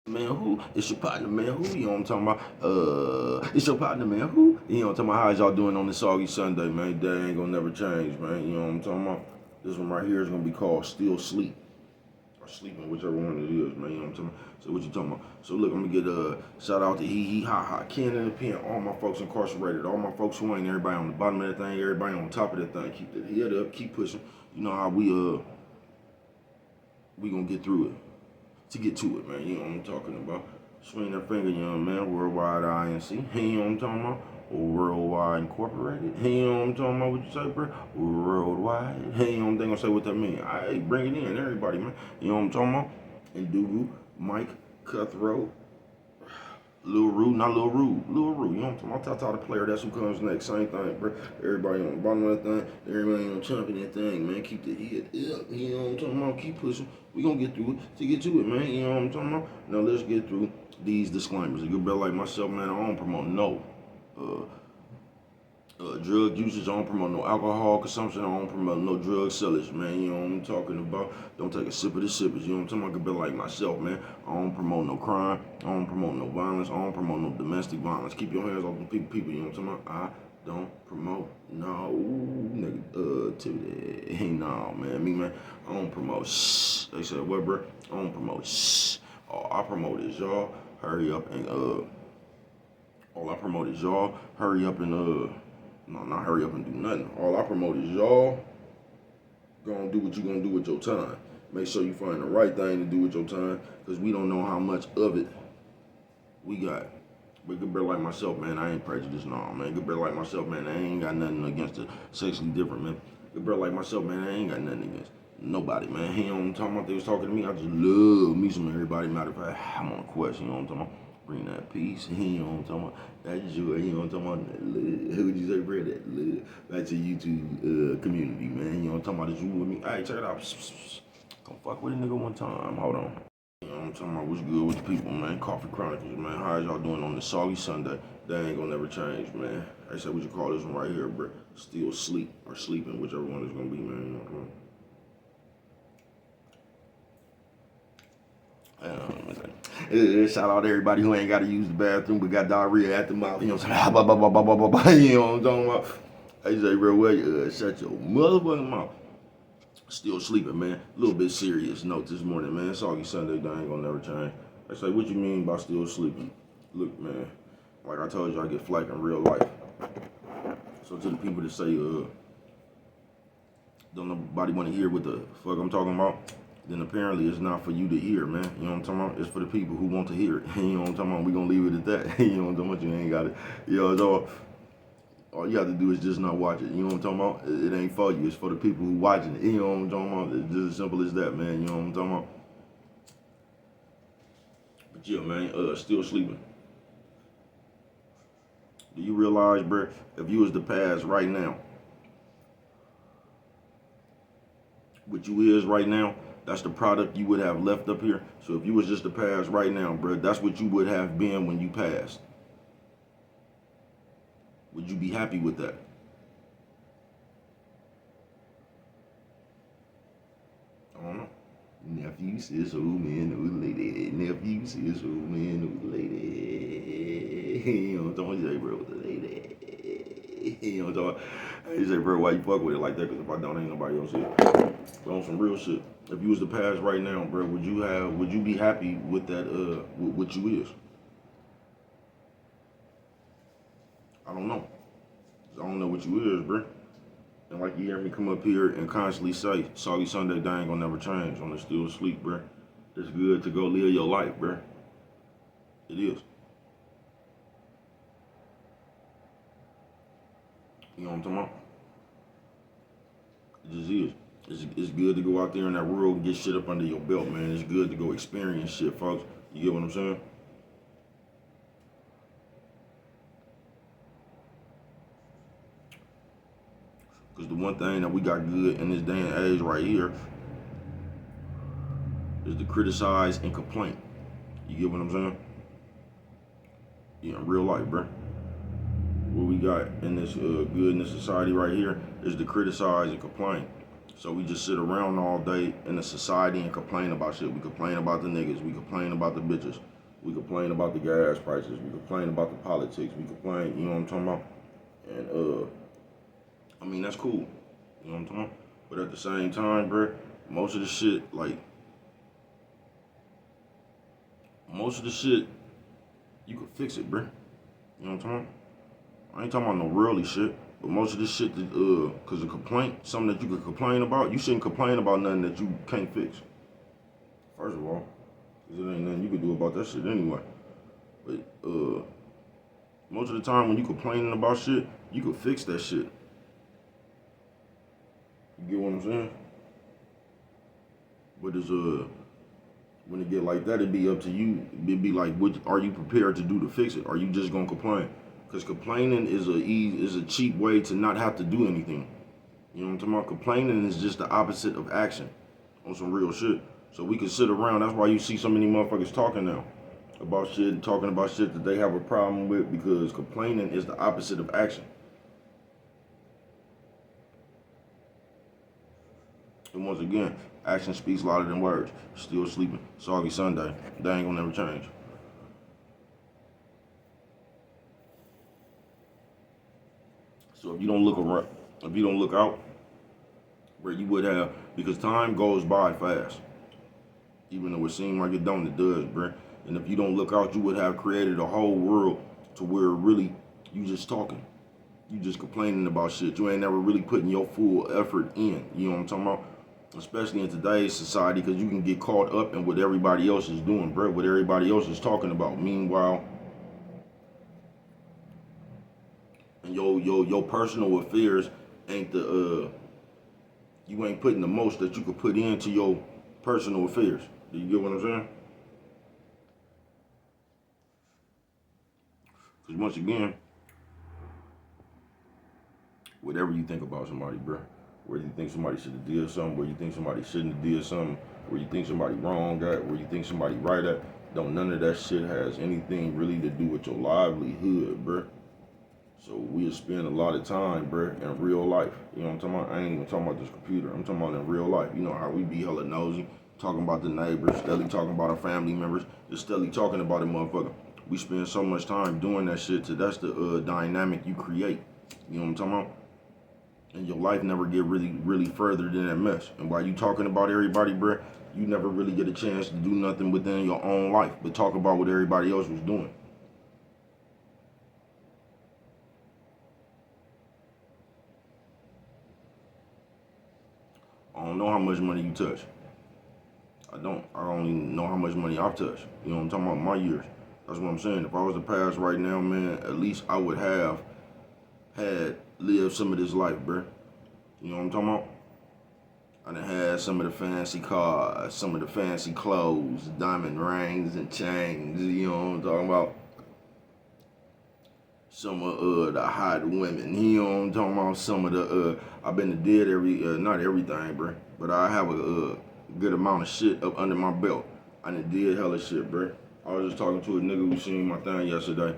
Man, who? It's your partner, man. Who? You know what I'm talking about? It's your partner, man. Who? You know what I'm talking about? How's y'all doing on this soggy Sunday, man? That ain't gonna never change, man. You know what I'm talking about? This one right here is gonna be called Still Sleep. Or Sleeping, whichever one it is, man. You know what I'm talking about? So what you talking about? So look, I'm gonna get a shout out to Hee Hee Ha Ha, Ken and the Pen, all my folks incarcerated, all my folks who ain't, everybody on the bottom of that thing, everybody on top of that thing. Keep that head up, keep pushing. You know how we gonna get through it. To get to it, man. You know what I'm talking about. Swing that finger, young man. Worldwide INC. Hey, you know what I'm talking about? Worldwide Incorporated. Hey, you know what I'm talking about? What you say, bro? Worldwide. Hey, you know what I'm gonna say what that mean? I bring it in, everybody, man. You know what I'm talking about? And Dugu, Mike, Cutthroat, Lil Rue, not Lil Rue, Lil Rue, you know what I'm talking about? Tata the player, that's who comes next. Same thing, bro. Everybody on the bottom of that thing, everybody on top of that thing, man. Keep the head up, you know what I'm talking about? Keep pushing. We gonna get through it to get to it, man. You know what I'm talking about? Now let's get through these disclaimers. A good brother like myself, man, I don't promote no drug usage. I don't promote no alcohol consumption. I don't promote no drug sellers, man. You know what I'm talking about? Don't take a sip of the sippers. You know what I'm talking about? A good brother like myself, man. I don't promote no crime. I don't promote no violence. I don't promote no domestic violence. Keep your hands off the people. You know what I'm talking about? I don't promote no negativity. Hey, no, man. Me, man. I don't promote shh. They said, what, bro? I don't promote shh. All I promote is y'all hurry up and all I promote is y'all hurry up and no, not hurry up and do nothing. All I promote is y'all gonna do what you gonna do with your time. Make sure you find the right thing to do with your time, because we don't know how much of it we got. But good brother like myself, man, I ain't prejudiced, no, man. Good brother like myself, man, I ain't got nothing against the sexually different, man. Good brother like myself, man, I ain't got nothing against nobody, man. He don't talking about they was talking to me. I just love me some everybody. Matter of fact, I'm on a quest, you know what I'm talking about? Bring that peace. He know what I'm talking about. That joy. You know what I'm talking about. That love. Who would you say, bro? That love. Back to YouTube community, man. You know what I'm talking about. This you with me. Hey, check it out. Come fuck with a nigga one time. Hold on. You know what I'm talking about. What's good with the people, man? Coffee Chronicles, man. How y'all doing on this soggy Sunday? That ain't gonna never change, man. I said, what you call this one right here, bro? Still sleep or sleeping, whichever one it's gonna be, man. You know what I'm talking about. Shout out to everybody who ain't got to use the bathroom but got diarrhea at the mouth. You know what I'm saying? You know what I'm talking about? I say, bro, well, shut your motherfucking mouth. Still sleeping, man. A little bit serious note this morning, man. Soggy Sunday, that ain't gonna never change. I say, what you mean by still sleeping? Look, man, like I told you, I get flack in real life. So to the people that say, don't nobody want to hear what the fuck I'm talking about, then apparently it's not for you to hear, man. You know what I'm talking about? It's for the people who want to hear it. You know what I'm talking about? We gonna leave it at that. You know what I'm talking about? You ain't got it. You know, so all you have to do is just not watch it. You know what I'm talking about? It ain't for you. It's for the people who watching it. You know what I'm talking about? It's just as simple as that, man. You know what I'm talking about? But yeah, man, still sleeping. Do you realize, bro, if you was to pass right now, what you is right now, that's the product you would have left up here. So if you was just to pass right now, bro, that's what you would have been when you passed. Would you be happy with that? I don't know. Nephew says, oh man, oh lady. Nephew says, oh man, oh lady. You know what I'm talking about? You say, bro, with the lady. You know what I'm talking about? You say, bro, why you fuck with it like that? Because if I don't, ain't nobody else here. But on some real shit. If you was to pass right now, bro, would you be happy with that, with what you is? I don't know. I don't know what you is, bro. And like you hear me come up here and constantly say, Soggy Sunday, that ain't gonna never change on the still sleep, bro. It's good to go live your life, bro. It is. You know what I'm talking about? It just is. It's good to go out there in that world and get shit up under your belt, man. It's good to go experience shit, folks. You get what I'm saying? Because the one thing that we got good in this day and age right here is to criticize and complain. You get what I'm saying? Yeah, in real life, bro. What we got in this good in this society right here is to criticize and complain. So we just sit around all day in the society and complain about shit. We complain about the niggas. We complain about the bitches. We complain about the gas prices. We complain about the politics. We complain, you know what I'm talking about? And I mean that's cool. You know what I'm talking about? But at the same time, bro, most of the shit, you could fix it, bro. You know what I'm talking about? I ain't talking about no really shit. But most of this shit, cause a complaint, something that you could complain about, you shouldn't complain about nothing that you can't fix. First of all, cause it ain't nothing you can do about that shit anyway. But most of the time when you complaining about shit, you can fix that shit. You get what I'm saying? But it's when it get like that, it be up to you. It be like, what are you prepared to do to fix it? Are you just gonna complain? Because complaining is a cheap way to not have to do anything. You know what I'm talking about? Complaining is just the opposite of action on some real shit. So we can sit around. That's why you see so many motherfuckers talking now about shit and talking about shit that they have a problem with, because complaining is the opposite of action. And once again, action speaks louder than words. Still sleeping. Soggy Sunday. That ain't gonna never change. So if you don't look around, if you don't look out, where you would have, because time goes by fast. Even though it seems like it don't, it does, bruh. And if you don't look out, you would have created a whole world to where really you just talking. You just complaining about shit. You ain't never really putting your full effort in. You know what I'm talking about? Especially in today's society, because you can get caught up in what everybody else is doing, bruh. What everybody else is talking about. Meanwhile, and your personal affairs ain't you ain't putting the most that you could put into your personal affairs. Do you get what I'm saying? Because once again, whatever you think about somebody, bro, whether you think somebody should have did something, where you think somebody shouldn't have did something, where you think somebody wrong at, where you think somebody right at, don't none of that shit has anything really to do with your livelihood, bro. So we spend a lot of time, bro, in real life. You know what I'm talking about? I ain't even talking about this computer. I'm talking about in real life. You know how we be hella nosy, talking about the neighbors, steadily talking about our family members, just steadily talking about it, motherfucker. We spend so much time doing that shit. That's the dynamic you create. You know what I'm talking about? And your life never get really further than that mess. And while you talking about everybody, bro, you never really get a chance to do nothing within your own life, but talk about what everybody else was doing. I don't know how much money you touch. I don't. I only know how much money I've touched. You know what I'm talking about? My years. That's what I'm saying. If I was to pass right now, man, at least I would have had lived some of this life, bro. You know what I'm talking about? I done had some of the fancy cars, some of the fancy clothes, diamond rings and chains. You know what I'm talking about? Some of the hot women. You know what I'm talking about? Some of the I've been to did not everything, bro, but I have a good amount of shit up under my belt. I done did hella shit, bro. I was just talking to a nigga who seen my thing yesterday,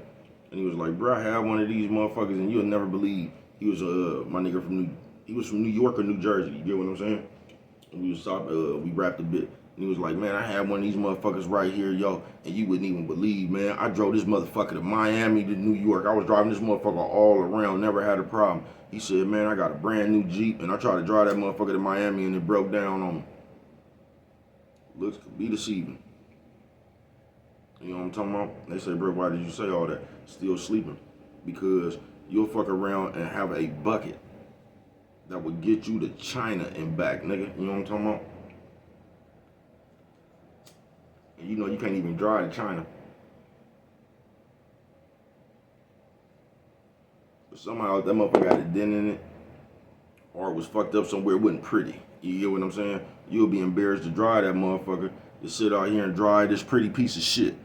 and he was like, bro, I had one of these motherfuckers, and you'll never believe. He was my nigga he was from New York or New Jersey. You get what I'm saying? And we rapped a bit. And he was like, man, I had one of these motherfuckers right here, yo, and you wouldn't even believe, man. I drove this motherfucker to Miami to New York. I was driving this motherfucker all around, never had a problem. He said, man, I got a brand new Jeep, and I tried to drive that motherfucker to Miami, and it broke down on me. Looks could be deceiving. You know what I'm talking about? They say, bro, why did you say all that? Still sleeping. Because you'll fuck around and have a bucket that would get you to China and back, nigga. You know what I'm talking about? And you know you can't even drive to China. But somehow that motherfucker got a dent in it, or it was fucked up somewhere. It wasn't pretty. You get what I'm saying? You'll be embarrassed to drive that motherfucker, to sit out here and drive this pretty piece of shit.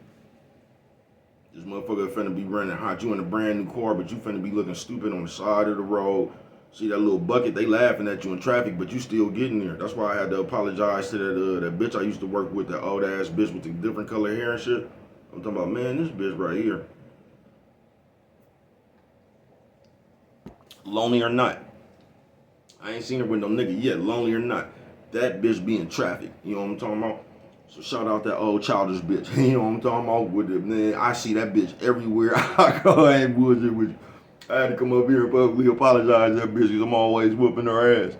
This motherfucker finna be running hot. You in a brand new car, but you finna be looking stupid on the side of the road. See that little bucket, they laughing at you in traffic, but you still getting there. That's why I had to apologize to that bitch I used to work with, that old ass bitch with the different color hair and shit. I'm talking about, man, this bitch right here. Lonely or not, I ain't seen her with no nigga yet, lonely or not. That bitch be in traffic. You know what I'm talking about? So shout out that old childish bitch. You know what I'm talking about? With it, man. I see that bitch everywhere. I go, I ain't bullshit with you. I had to come up here and publicly apologize to that bitch because I'm always whooping her ass.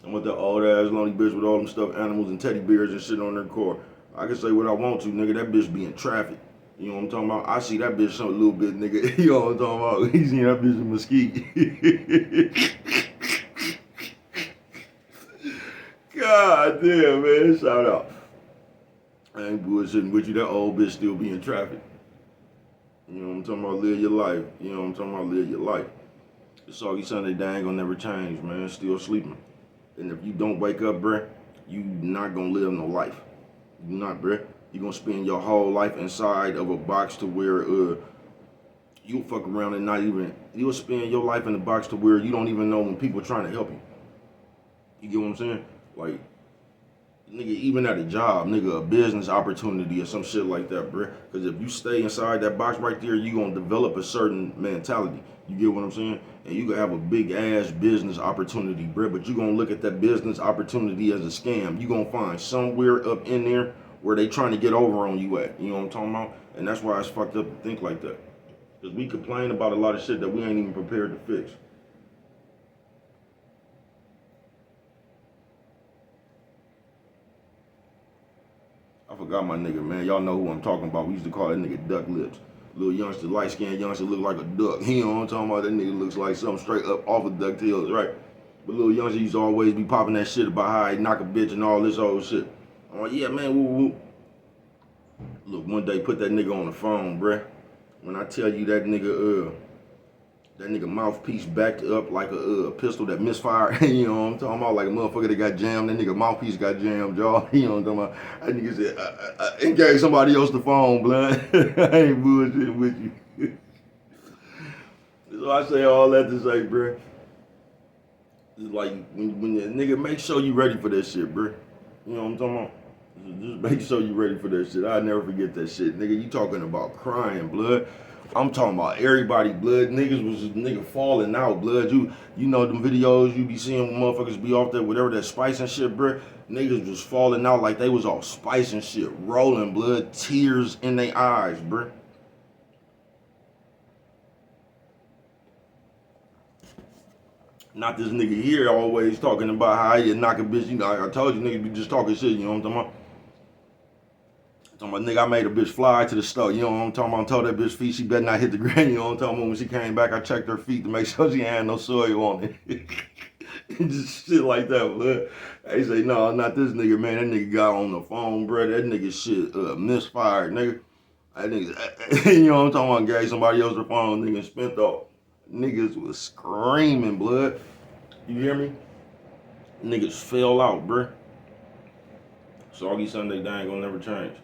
I'm with that old ass lonely bitch with all them stuffed animals and teddy bears and shit on her car. I can say what I want to, nigga. That bitch be in traffic. You know what I'm talking about? I see that bitch some little bit, nigga. You know what I'm talking about? He seen that bitch in Mesquite. God damn, man. Shout out. I ain't bullshitting with you. That old bitch still be in traffic. You know what I'm talking about? Live your life. You know what I'm talking about? Live your life. The soggy Sunday, they ain't gonna never change, man. Still sleeping. And if you don't wake up, bruh, you not gonna live no life. You not, bruh. You gonna spend your whole life inside of a box to where you'll fuck around and not even, you'll spend your life in a box to where you don't even know when people are trying to help you. You get what I'm saying? Like, nigga, even at a job, nigga, a business opportunity or some shit like that, bruh. Because if you stay inside that box right there, you gonna develop a certain mentality. You get what I'm saying? And you gonna have a big ass business opportunity, bruh. But you gonna look at that business opportunity as a scam. You gonna find somewhere up in there where they trying to get over on you at. You know what I'm talking about? And that's why it's fucked up to think like that. Because we complain about a lot of shit that we ain't even prepared to fix. I forgot my nigga, man. Y'all know who I'm talking about. We used to call that nigga Duck Lips. Little youngster, light-skinned youngster, look like a duck. You know what I'm talking about? That nigga looks like something straight up off of DuckTales, right? But little youngster used to always be popping that shit about how he knock a bitch and all this old shit. I'm like, yeah, man, woo woo. Look, one day put that nigga on the phone, bruh. When I tell you that nigga mouthpiece backed up like a pistol that misfired. You know what I'm talking about? Like a motherfucker that got jammed. That nigga mouthpiece got jammed, y'all. You know what I'm talking about? That nigga said, and gave somebody else the phone, blood. I ain't bullshitting with you. So I say all that to say, bruh. It's like, when the nigga, make sure you ready for that shit, bruh. You know what I'm talking about? Just make sure you ready for that shit. I'll never forget that shit. Nigga, you talking about crying, blood. I'm talking about everybody, blood. Niggas was falling out, blood. You know them videos you be seeing when motherfuckers be off there, whatever that spice and shit, bruh. Niggas was falling out like they was all spice and shit, rolling, blood, tears in their eyes, bruh. Not this nigga here always talking about how you knock a bitch. You know, I told you niggas be just talking shit, you know what I'm talking about? Talking about, nigga, I made a bitch fly to the store. You know what I'm talking about? I told that bitch feet she better not hit the ground. You know what I'm talking about? When she came back, I checked her feet to make sure she had no soil on it. Just shit like that, blood. They say, no, not this nigga, man. That nigga got on the phone, bro. That nigga shit misfired, nigga. That nigga, you know what I'm talking about? Gave somebody else the phone, nigga, spent off. Niggas was screaming, blood. You hear me? Niggas fell out, bruh. Soggy Sunday, they ain't gonna never change.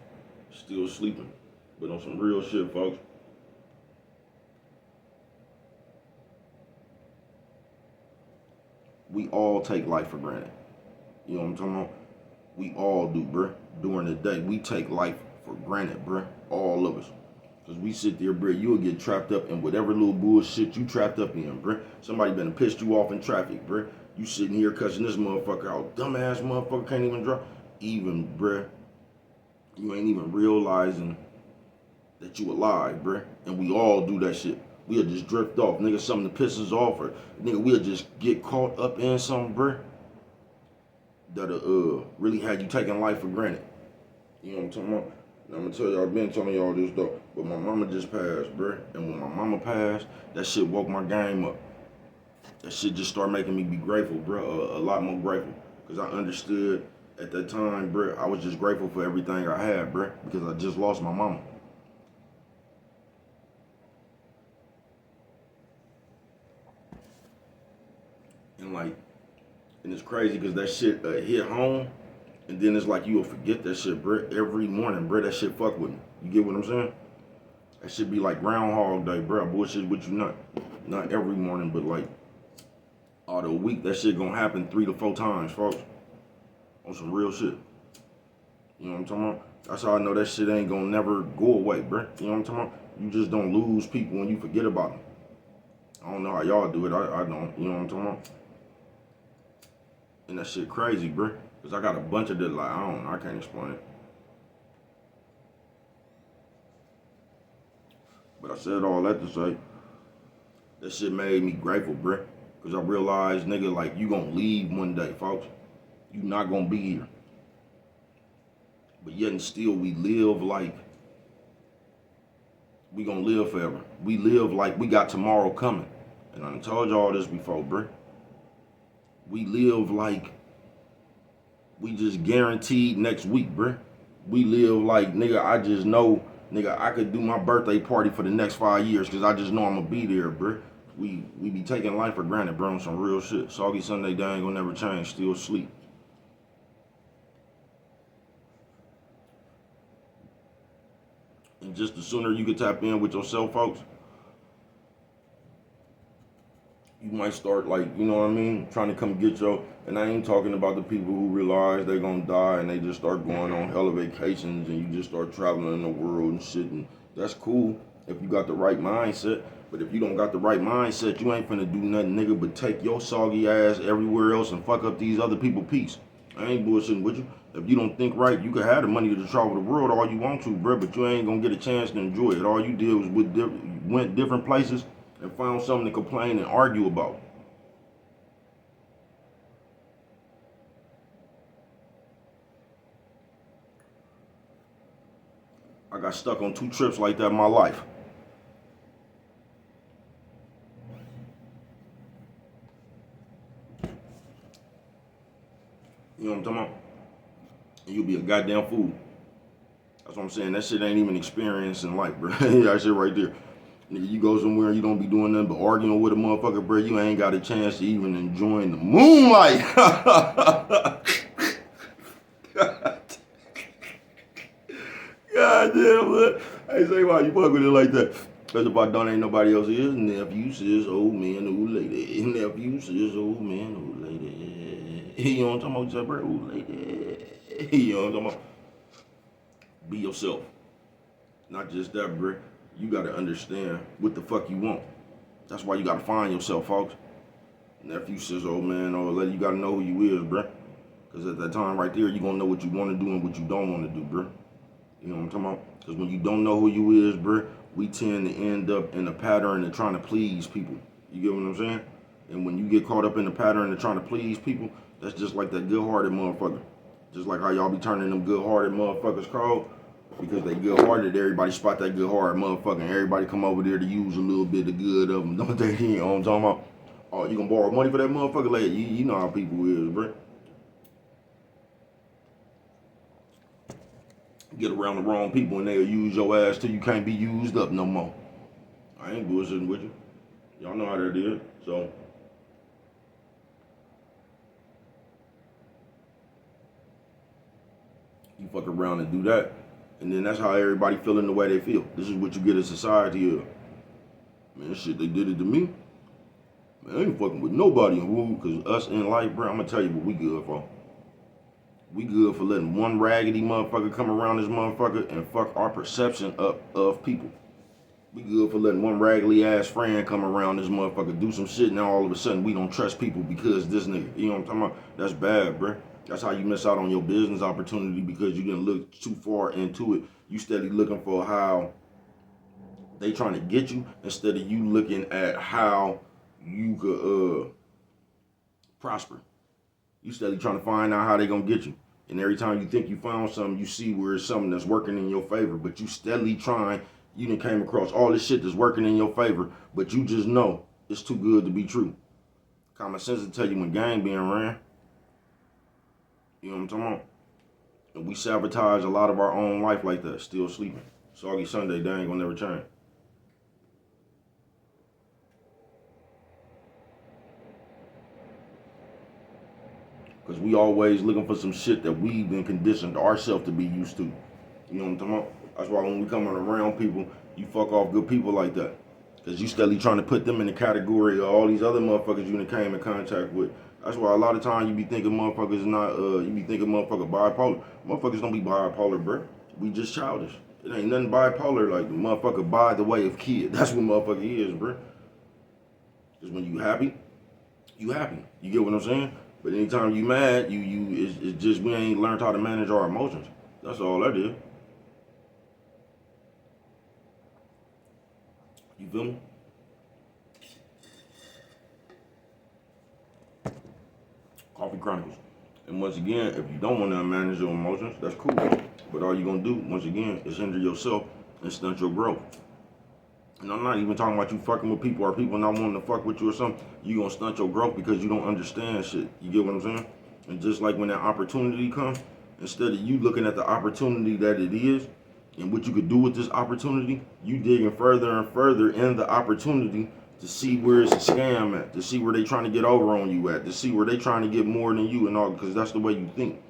Still sleeping. But on some real shit, folks. We all take life for granted. You know what I'm talking about? We all do, bruh. During the day, we take life for granted, bruh. All of us. Because we sit there, bruh, you'll get trapped up in whatever little bullshit you trapped up in, bruh. Somebody been pissed you off in traffic, bruh. You sitting here cussing this motherfucker out. Dumbass motherfucker can't even drive. Even, bruh, you ain't even realizing that you alive, bruh. And we all do that shit. We'll just drift off. Nigga, something to piss us off. Or, nigga, we'll just get caught up in something, bruh, that'll really had you taking life for granted. You know what I'm talking about? Now, I'm gonna tell y'all, I've been telling y'all this though, but my mama just passed, bruh. And when my mama passed, that shit woke my game up. That shit just started making me be grateful, bruh, a lot more grateful. Because I understood at that time, bruh, I was just grateful for everything I had, bruh, because I just lost my mama. And like, and it's crazy because that shit hit home, and then it's like you'll forget that shit, bruh, every morning, bruh, that shit fuck with me. You get what I'm saying? That shit be like Groundhog Day, bruh, bullshit with you not every morning, but like, out of a week, that shit gonna happen 3 to 4 times, folks. On some real shit. You know what I'm talking about? That's how I know that shit ain't gonna never go away, bruh. You know what I'm talking about? You just don't lose people when you forget about them. I don't know how y'all do it. I don't. You know what I'm talking about? And that shit crazy, bro. Cause I got a bunch of that, like, I can't explain it. But I said all that to say, that shit made me grateful, bro. Cause I realized, nigga, like, you gonna leave one day, folks. You not gonna be here. But yet and still, we live like we gonna live forever. We live like we got tomorrow coming. And I done told y'all this before, bro. We live like we just guaranteed next week, bruh. We live like, nigga, I just know, nigga, I could do my birthday party for the next 5 years because I just know I'm going to be there, bruh. We be taking life for granted, bro, on some real shit. Soggy Sunday, they ain't going to never change, still sleep. And just the sooner you can tap in with yourself, folks, you might start, like, you know what I mean, trying to come get your, and I ain't talking about the people who realize they're gonna die and they just start going on hella vacations and you just start traveling the world and shit, and that's cool if you got the right mindset. But if you don't got the right mindset, you ain't finna do nothing, nigga, but take your soggy ass everywhere else and fuck up these other people's peace. I ain't bullshitting with you. If you don't think right, you could have the money to travel the world all you want to, bro, but you ain't gonna get a chance to enjoy it. All you did was went different places and found something to complain and argue about. I got stuck on 2 trips like that in my life. You know what I'm talking about? And you'll be a goddamn fool. That's what I'm saying. That shit ain't even experience in life, bro. That shit right there. Nigga, you go somewhere and you don't be doing nothing but arguing with a motherfucker, bro. You ain't got a chance to even enjoy the moonlight. God damn, man. Hey, say why you fuck with it like that? Cause if I don't, ain't nobody else is. Nephew says old man, old lady. Nephew says old man, old lady. You know what I'm talking about, bro? Old lady. You know what I'm talking about? Be yourself. Not just that, bro. You gotta understand what the fuck you want. That's why you gotta find yourself, folks. Nephew says old man, old lady. You gotta know who you is, bro. Cause at that time right there, you gonna know what you wanna do and what you don't wanna do, bro. You know what I'm talking about? Because when you don't know who you is, bro, we tend to end up in a pattern of trying to please people. You get what I'm saying? And when you get caught up in the pattern of trying to please people, that's just like that good-hearted motherfucker. Just like how y'all be turning them good-hearted motherfuckers cold. Because they good-hearted, everybody spot that good-hearted motherfucker. And everybody come over there to use a little bit of good of them. Don't they? You know what I'm talking about? Oh, you gonna borrow money for that motherfucker? Like, you know how people is, bro. Get around the wrong people and they'll use your ass till you can't be used up no more. I ain't bullshitting with you. Y'all know how that is. So, you fuck around and do that. And then that's how everybody feeling the way they feel. This is what you get in society of. Man, this shit, they did it to me. Man, I ain't fucking with nobody in woo. Because us in life, bro, I'm going to tell you what we good for. We good for letting one raggedy motherfucker come around this motherfucker and fuck our perception up of people. We good for letting one raggedy ass friend come around this motherfucker, do some shit, now all of a sudden we don't trust people because this nigga. You know what I'm talking about? That's bad, bro. That's how you miss out on your business opportunity because you didn't look too far into it. You steady looking for how they trying to get you instead of you looking at how you could prosper. You steady trying to find out how they gonna get you. And every time you think you found something, you see where it's something that's working in your favor. But you steadily trying, you done came across all this shit that's working in your favor, but you just know it's too good to be true. Common sense will tell you when gang being ran. You know what I'm talking about? And we sabotage a lot of our own life like that, still sleeping. Soggy Sunday, they ain't gonna never change. Because we always looking for some shit that we've been conditioned ourselves to be used to. You know what I'm talking about? That's why when we coming around people, you fuck off good people like that. Because you steadily trying to put them in the category of all these other motherfuckers you came in contact with. That's why a lot of times you be thinking motherfuckers not, you be thinking motherfucker bipolar. Motherfuckers don't be bipolar, bro. We just childish. It ain't nothing bipolar like the motherfucker by the way of kid. That's what motherfucker is, bro. Because when you happy, you happy. You get what I'm saying? But anytime you mad, it's just we ain't learned how to manage our emotions. That's all that is. You feel me? Coffee Chronicles. And once again, if you don't want to manage your emotions, that's cool. But all you're gonna do, once again, is hinder yourself and stunt your growth. And I'm not even talking about you fucking with people or people not wanting to fuck with you or something. You gonna stunt your growth because you don't understand shit. You get what I'm saying? And just like when that opportunity comes, instead of you looking at the opportunity that it is and what you could do with this opportunity, you digging further and further in the opportunity to see where it's a scam at, to see where they trying to get over on you at, to see where they trying to get more than you and all, because that's the way you think.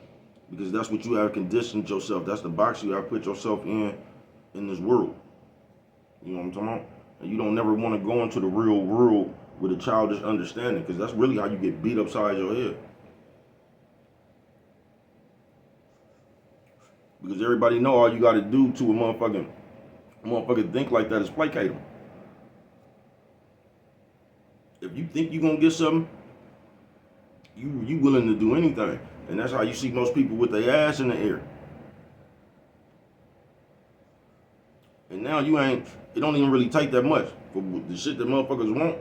Because that's what you have conditioned yourself. That's the box you have put yourself in this world. You know what I'm talking about? And you don't never want to go into the real world with a childish understanding, because that's really how you get beat upside your head. Because everybody know all you got to do to a motherfucker think like that is placate them. If you think you gonna get something, you willing to do anything, and that's how you see most people with their ass in the air. And now it don't even really take that much for the shit that motherfuckers want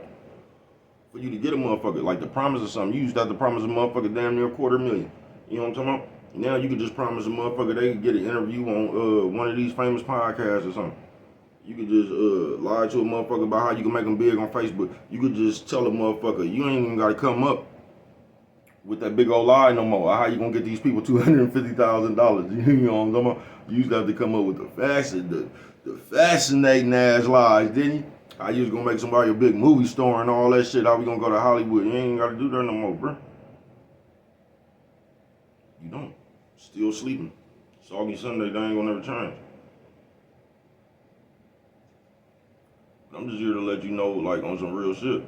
for you to get a motherfucker. Like the promise of something. You used to have to promise a motherfucker damn near $250,000. You know what I'm talking about? Now you can just promise a motherfucker they can get an interview on one of these famous podcasts or something. You could just lie to a motherfucker about how you can make them big on Facebook. You could just tell a motherfucker, you ain't even got to come up with that big old lie no more. How you gonna get these people $250,000? You know what I'm talking about? You used to have to come up with the fascinating ass lies, didn't you? How you was gonna make somebody a big movie star and all that shit. How we gonna go to Hollywood? You ain't got to do that no more, bro. You don't. Still sleeping. Soggy Sunday, they ain't gonna never change. I'm just here to let you know, like, on some real shit.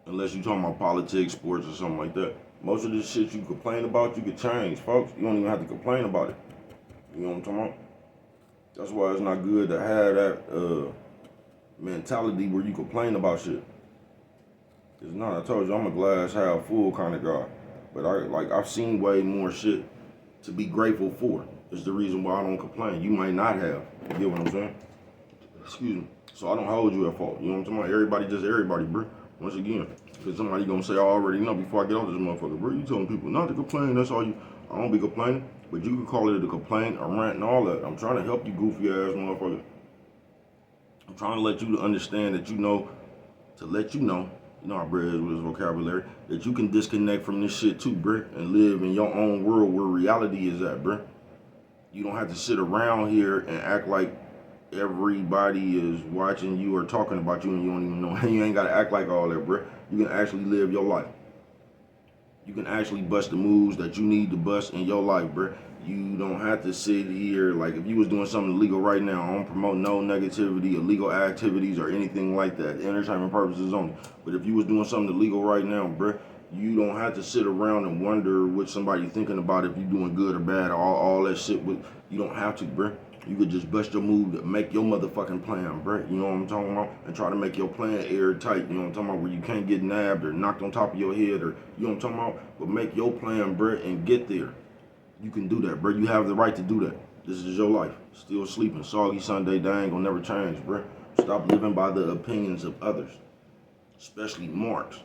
Unless you talking about politics, sports, or something like that. Most of this shit you complain about, you can change, folks. You don't even have to complain about it. You know what I'm talking about? That's why it's not good to have that mentality where you complain about shit. It's not. I told you, I'm a glass half full kind of guy. But I've seen way more shit to be grateful for. It's the reason why I don't complain. You might not have. You get what I'm saying? Excuse me. So I don't hold you at fault. You know what I'm talking about? Everybody just everybody, bro. Once again. Because somebody gonna say, I already know before I get off this motherfucker, bro. You telling people not to complain. That's all you. I don't be complaining. But you can call it a complaint, a rant, and all that. I'm trying to help you goofy ass motherfucker. I'm trying to let you understand that you know, to let you know how Brad is with his vocabulary, that you can disconnect from this shit too, bro, and live in your own world where reality is at, bro. You don't have to sit around here and act like everybody is watching you or talking about you and you don't even know. You ain't got to act like all that, bro. You can actually live your life. You can actually bust the moves that you need to bust in your life, bro. You don't have to sit here like if you was doing something illegal right now. I don't promote no negativity, illegal activities, or anything like that. Entertainment purposes only. But if you was doing something illegal right now, bro, you don't have to sit around and wonder what somebody thinking about if you doing good or bad or all that shit. You don't have to, bro. You could just bust your move to make your motherfucking plan, bro. You know what I'm talking about? And try to make your plan airtight. You know what I'm talking about? Where you can't get nabbed or knocked on top of your head or, you know what I'm talking about? But make your plan, bro, and get there. You can do that, bro. You have the right to do that. This is your life. Still sleeping. Soggy Sunday, they ain't gonna never change, bro. Stop living by the opinions of others. Especially Marks.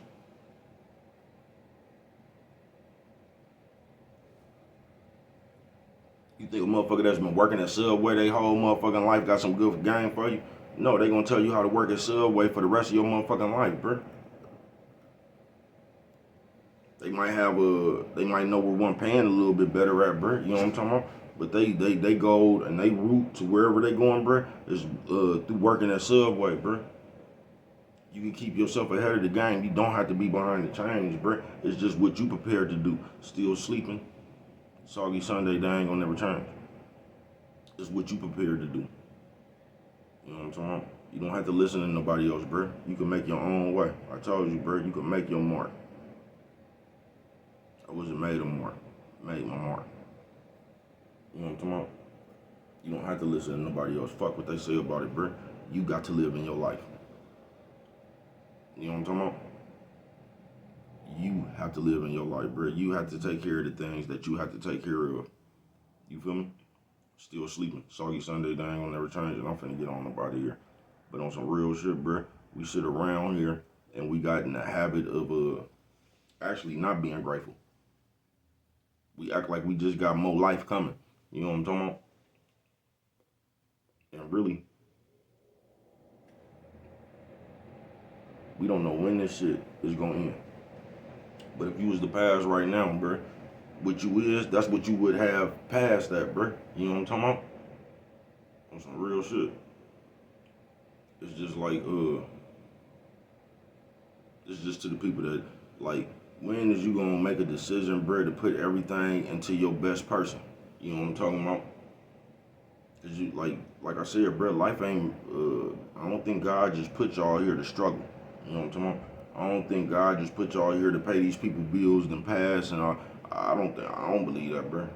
You think a motherfucker that's been working at Subway their whole motherfucking life got some good game for you? No, they gonna tell you how to work at Subway for the rest of your motherfucking life, bro. They might know where one paying a little bit better at, bro. You know what I'm talking about? But they go and they route to wherever they going, bro, is through working at Subway, bro. You can keep yourself ahead of the game. You don't have to be behind the chains, bro. It's just what you prepared to do. Still sleeping. Soggy Sunday, they ain't gonna never change. It's what you prepared to do. You know what I'm talking about? You don't have to listen to nobody else, bro. You can make your own way. I told you, bro, you can make your mark. I wasn't made a mark. Made my mark. You know what I'm talking about? You don't have to listen to nobody else. Fuck what they say about it, bro. You got to live in your life. You know what I'm talking about? you have to live in your life, bro. You have to take care of the things that you have to take care of. You feel me? Still sleeping. Soggy Sunday, they ain't gonna never change, and I'm finna get on up out of here. But on some real shit, bro, we sit around here and we got in the habit of actually not being grateful. We act like we just got more life coming. You know what I'm talking about? And really, we don't know when this shit is gonna end. But if you was to pass right now, bro, what you is, that's what you would have past that, bro. You know what I'm talking about? On some real shit. It's just like, it's just to the people that, like, when is you gonna make a decision, bro, to put everything into your best person? You know what I'm talking about? Cause you, like I said, bro, life ain't, I don't think God just put y'all here to struggle. You know what I'm talking about? I don't think God just put y'all here to pay these people bills and pass, and I don't believe that, bro.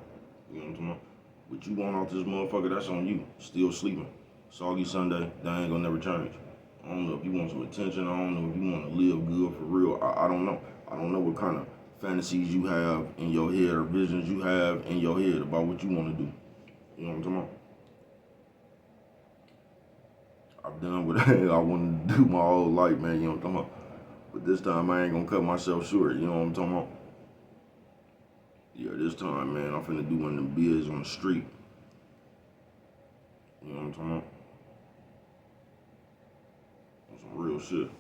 You know what I'm talking about? What you want off this motherfucker, that's on you. Still sleeping. Soggy Sunday, that ain't gonna never change. I don't know if you want some attention. I don't know if you want to live good for real. I don't know. I don't know what kind of fantasies you have in your head or visions you have in your head about what you want to do. You know what I'm talking about? I've done what I wanted to do my whole life, man. You know what I'm talking about? But this time I ain't gonna cut myself short. You know what I'm talking about? Yeah, this time, man, I'm finna do one of them bids on the street. You know what I'm talking about? On some real shit.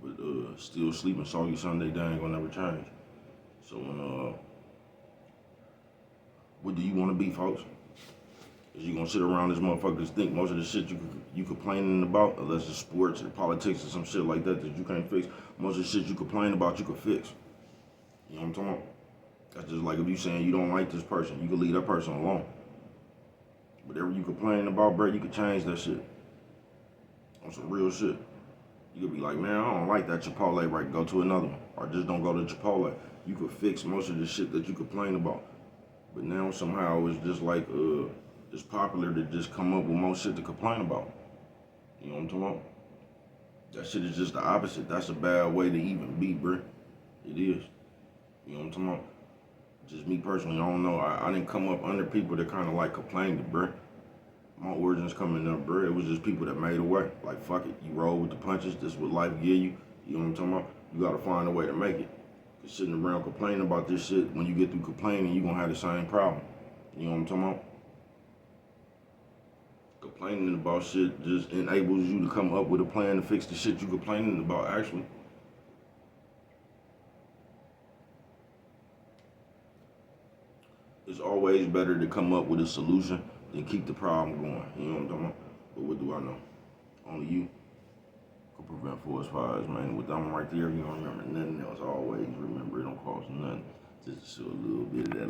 But still sleeping. Soggy Sunday, they ain't gonna never change. So what do you want to be, folks? Is you gonna sit around this motherfuckers think most of the shit you complaining about, unless it's sports or politics or some shit like that you can't fix. Most of the shit you complain about, you can fix. You know what I'm talking about? That's just like if you saying you don't like this person, you can leave that person alone. Whatever you complaining about, bro, you can change that shit. On some real shit. You could be like, man, I don't like that Chipotle, right? Go to another one. Or just don't go to Chipotle. You could fix most of the shit that you complain about. But now somehow it's just like, it's popular to just come up with more shit to complain about. You know what I'm talking about? That shit is just the opposite. That's a bad way to even be, bro. It is. You know what I'm talking about? Just me personally, I don't know. I didn't come up under people that kind of like complained, bro. My origins coming up, bro. It was just people that made a way. Like, fuck it. You roll with the punches. This is what life give you. You know what I'm talking about? You gotta find a way to make it. Cause sitting around complaining about this shit, when you get through complaining, you gonna have the same problem. You know what I'm talking about? Complaining about shit just enables you to come up with a plan to fix the shit you complaining about, actually. It's always better to come up with a solution than keep the problem going. You know what I'm talking about? But what do I know? Only you can prevent forest fires, man. With that one right there, you don't remember nothing else. Always remember it don't cost nothing. Just to show a little bit of that.